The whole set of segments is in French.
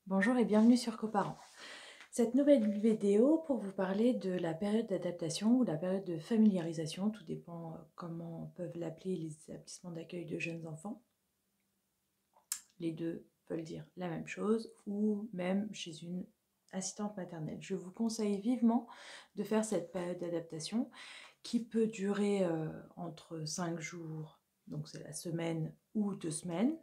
Bonjour et bienvenue sur Coparents. Cette nouvelle vidéo pour vous parler de la période d'adaptation ou la période de familiarisation, tout dépend comment peuvent l'appeler les établissements d'accueil de jeunes enfants. Les deux veulent dire la même chose ou même chez une assistante maternelle. Je vous conseille vivement de faire cette période d'adaptation qui peut durer entre 5 jours, donc c'est la semaine ou 2 semaines.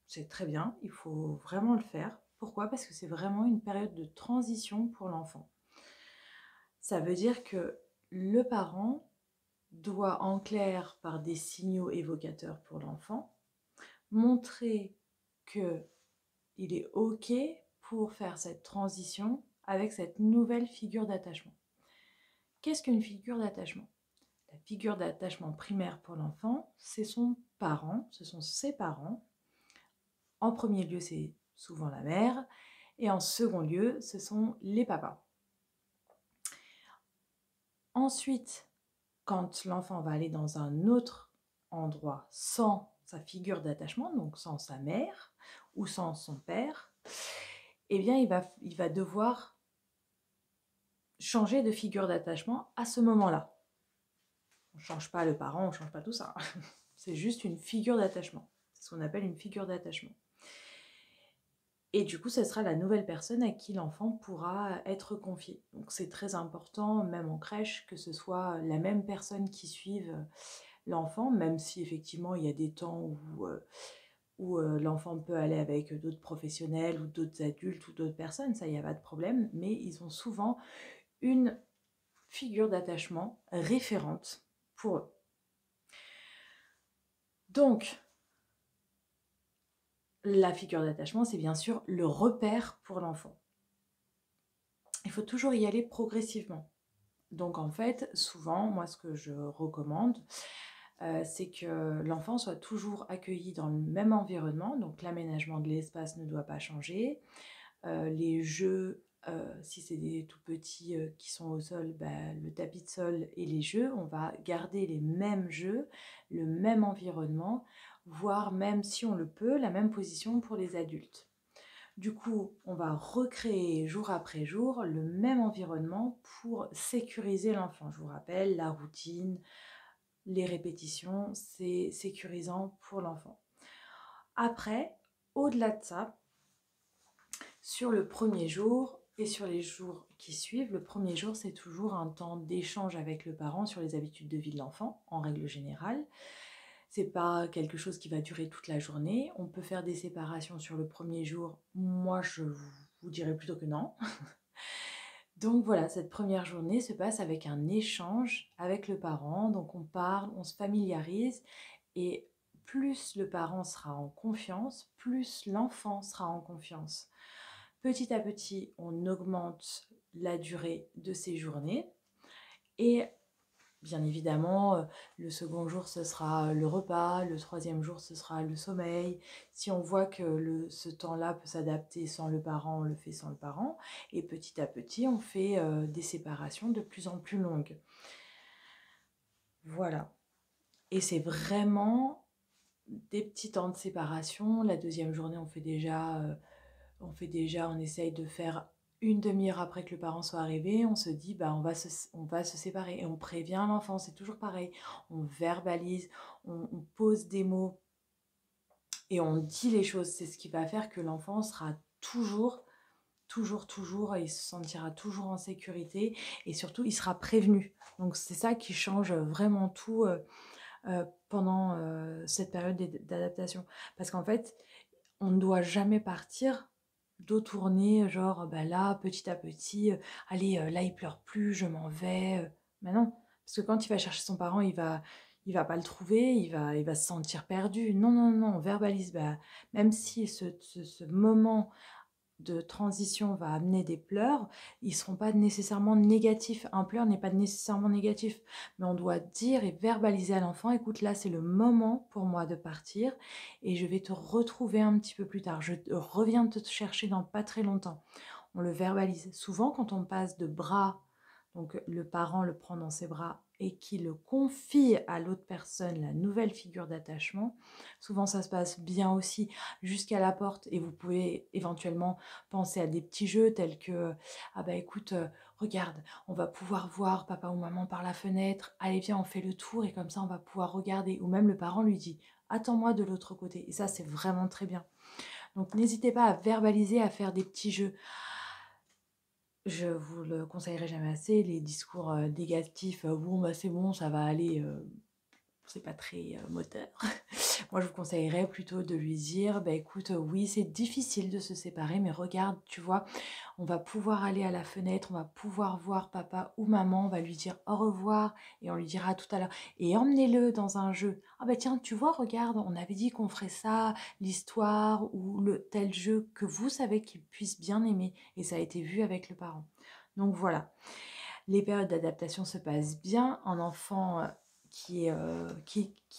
C'est très bien, il faut vraiment le faire. Pourquoi? Parce que c'est vraiment une période de transition pour l'enfant. Ça veut dire que le parent doit, en clair, par des signaux évocateurs pour l'enfant, montrer qu'il est OK pour faire cette transition avec cette nouvelle figure d'attachement. Qu'est-ce qu'une figure d'attachement? La figure d'attachement primaire pour l'enfant, c'est son parent, ce sont ses parents. En premier lieu, c'est souvent la mère, et en second lieu, ce sont les papas. Ensuite, quand l'enfant va aller dans un autre endroit sans sa figure d'attachement, donc sans sa mère ou sans son père, eh bien, il va devoir changer de figure d'attachement à ce moment-là. On ne change pas le parent, on ne change pas tout ça. C'est juste une figure d'attachement. C'est ce qu'on appelle une figure d'attachement. Et du coup, ce sera la nouvelle personne à qui l'enfant pourra être confié. Donc c'est très important, même en crèche, que ce soit la même personne qui suive l'enfant, même si effectivement il y a des temps où l'enfant peut aller avec d'autres professionnels ou d'autres adultes ou d'autres personnes, ça, il n'y a pas de problème, mais ils ont souvent une figure d'attachement référente pour eux. Donc, la figure d'attachement, c'est bien sûr le repère pour l'enfant. Il faut toujours y aller progressivement. Donc en fait, souvent, moi ce que je recommande, c'est que l'enfant soit toujours accueilli dans le même environnement, donc l'aménagement de l'espace ne doit pas changer. Les jeux, si c'est des tout petits qui sont au sol, le tapis de sol et les jeux, on va garder les mêmes jeux, le même environnement, voire même si on le peut, la même position pour les adultes. Du coup, on va recréer jour après jour le même environnement pour sécuriser l'enfant. Je vous rappelle, la routine, les répétitions, c'est sécurisant pour l'enfant. Après, au-delà de ça, sur le premier jour et sur les jours qui suivent, le premier jour, c'est toujours un temps d'échange avec le parent sur les habitudes de vie de l'enfant, en règle générale. C'est pas quelque chose qui va durer toute la journée. On peut faire des séparations sur le premier jour. Moi, je vous dirais plutôt que non. Donc voilà, cette première journée se passe avec un échange avec le parent. Donc on parle, on se familiarise et plus le parent sera en confiance, plus l'enfant sera en confiance. Petit à petit, on augmente la durée de ces journées et bien évidemment, le second jour, ce sera le repas, le troisième jour, ce sera le sommeil. Si on voit que ce temps-là peut s'adapter sans le parent, on le fait sans le parent. Et petit à petit, on fait des séparations de plus en plus longues. Voilà. Et c'est vraiment des petits temps de séparation. La deuxième journée, on essaye de faire une demi-heure après que le parent soit arrivé, on se dit on va se séparer et on prévient l'enfant, c'est toujours pareil, on verbalise, on pose des mots et on dit les choses, c'est ce qui va faire que l'enfant sera toujours, il se sentira toujours en sécurité et surtout il sera prévenu. Donc c'est ça qui change vraiment tout pendant cette période d'adaptation. Parce qu'en fait, on ne doit jamais partir dos tourné, genre là, petit à petit, allez, là, il pleure plus, je m'en vais. Mais non, parce que quand il va chercher son parent, il va pas le trouver, il va se sentir perdu. Non, non, non, on verbalise. Même si ce moment de transition va amener des pleurs, ils ne seront pas nécessairement négatifs. Un pleur n'est pas nécessairement négatif, mais on doit dire et verbaliser à l'enfant, écoute, là c'est le moment pour moi de partir et je vais te retrouver un petit peu plus tard. Je reviens te chercher dans pas très longtemps. On le verbalise. Souvent quand on passe de bras, donc le parent le prend dans ses bras et qu'il confie à l'autre personne la nouvelle figure d'attachement, souvent ça se passe bien aussi jusqu'à la porte et vous pouvez éventuellement penser à des petits jeux tels que ah bah écoute, regarde, on va pouvoir voir papa ou maman par la fenêtre, allez viens on fait le tour et comme ça on va pouvoir regarder. Ou même le parent lui dit attends-moi de l'autre côté et ça c'est vraiment très bien. Donc n'hésitez pas à verbaliser, à faire des petits jeux. Je vous le conseillerai jamais assez, les discours négatifs, bon bah c'est bon, ça va aller, c'est pas très moteur. Moi, je vous conseillerais plutôt de lui dire, bah écoute, oui, c'est difficile de se séparer, mais regarde, tu vois, on va pouvoir aller à la fenêtre, on va pouvoir voir papa ou maman, on va lui dire au revoir et on lui dira à tout à l'heure. Et emmenez-le dans un jeu. Ah bah tiens, tu vois, regarde, on avait dit qu'on ferait ça, l'histoire ou le tel jeu que vous savez qu'il puisse bien aimer et ça a été vu avec le parent. Donc voilà, les périodes d'adaptation se passent bien. Un enfant qui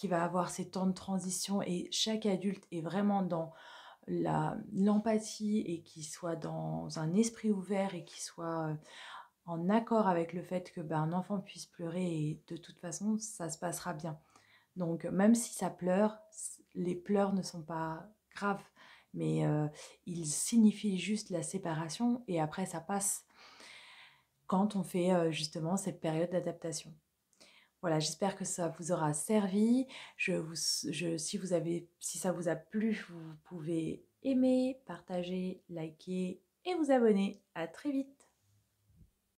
va avoir ces temps de transition et chaque adulte est vraiment dans l'empathie et qui soit dans un esprit ouvert et qui soit en accord avec le fait que ben, un enfant puisse pleurer et de toute façon ça se passera bien. Donc même si ça pleure, les pleurs ne sont pas graves, mais ils signifient juste la séparation et après ça passe quand on fait justement cette période d'adaptation. Voilà, j'espère que ça vous aura servi. Si ça vous a plu, vous pouvez aimer, partager, liker et vous abonner. À très vite.